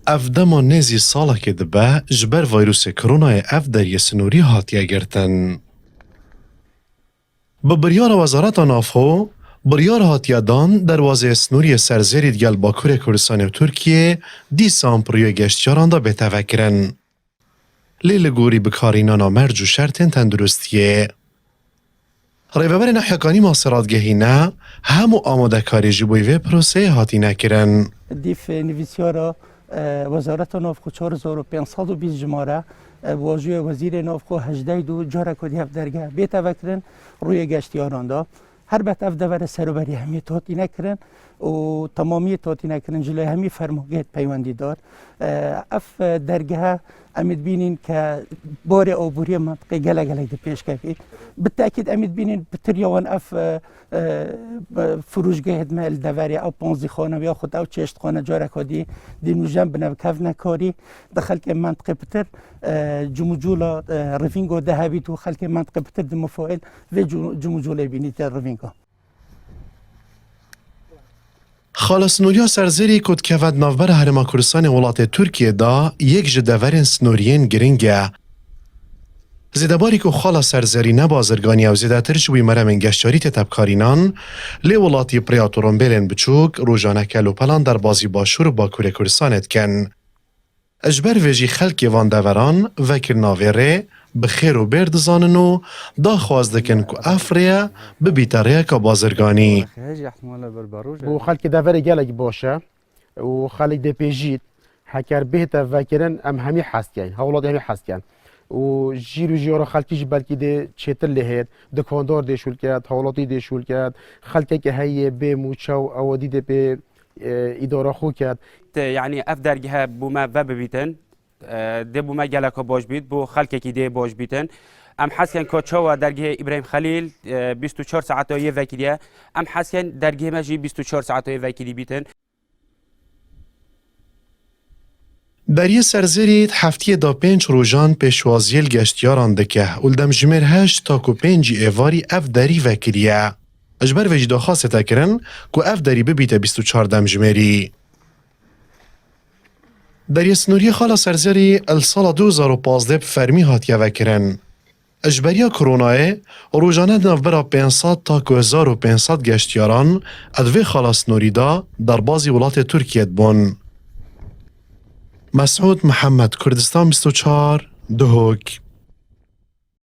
اف دما نزی ساله که دبه جبر ویروس کرونا اف دری سنوری هاتیه گرتن. به بریار وزارت نافو، بریار هاتیه دان دروازه سنوری سرزیری دیگل باکور کردستان و ترکیه دی سامپریو گشتیاران دا بتفکرن. لیل گوری بکارینان مرج و شرطن تندرستیه. ریوبر نحیقانی ماسراتگهی نه همو آماده کاری جبوی و پروسه هاتی نکرن. دیف نویسیارا وزارت نافخو 4520 جماره واجوی وزیر نافخو 18 جاره کدی هفت درگه بیت وکرن روی گشتیاران دا هر بت اف دور سروبری همی تاتی نکرن و تمامی تاتی نکرن جلوی همی فرموگیت پیوندی دار اف درگه امید بینین که بار عبوری منطقه گله دی پیش کفی بالتأكيد امید بینین بتریوان اف فروشگاه هدمه دوری او پانزی خانه یا خود او چشت خانه جاره کدی دینو جنب نوکف نکاری دخل که منطقه بتر جمجولا رفینگو دهبی تو خلک منطقه بتر دمفائل و جمجولا بینید رفینگو خالص نوریا سرزیری کد که ود نوبر هرما کردستان ولات ترکیه دا یک جدورین سنورین گرینگه. زیدباری که خالا سرزیری نبازرگانی و زیدتر جوی مرمین گشتاری تبکارینان لی ولاتی پریاتورون بیلین بچوک روژانه کلو پلان در بازی باشور با کوره کردستانت کن. اجبر ویجی خلک وان دوران وکر ناویره بخیر و برد زانن و دا خواست دکن که افریه ببیتره که بازرگانی. و خلک دوره گلگ باشه و خلک دپیجید حکر بهت وکرن ام همی حست کن هولاد همی حست کن و جیرو جیارا خلکیش بلکی ده چتر لهید دکاندار دیشول کرد هولاتی دیشول کرد خلکی که هی به موچو اوادی ده به اداره خو کرد یعنی اف درگه بوما و ببیتن ده بوما گلکا باش بید بو خلکی که ده باش بیتن ام حسن کوچوا درگه ابراهیم خلیل 24 ساعت یه وکیلیه ام حسن درگه ماجی 24 ساعت یه وکیلی بیتن بریه سرزیرید هفتی دا 5 روزان پیشوازیل گشتیاران دکه اولدم جمیر 8 تا کو 5 ایواری اف دری وکیلیه. اجبر وجدا خاصه تکرن که اف دری ببیت 24 دم جمیری. دری سنوری خالا سرزیری السال 2015 فرمی هاتیه وکرن. اجبریا کرونای روزانه نوبرا 500 تا 1500 گشتیاران ادوی خالا سنوری دا در بازی ولات ترکیه بون. مسعود محمد کردستان 24 دهوک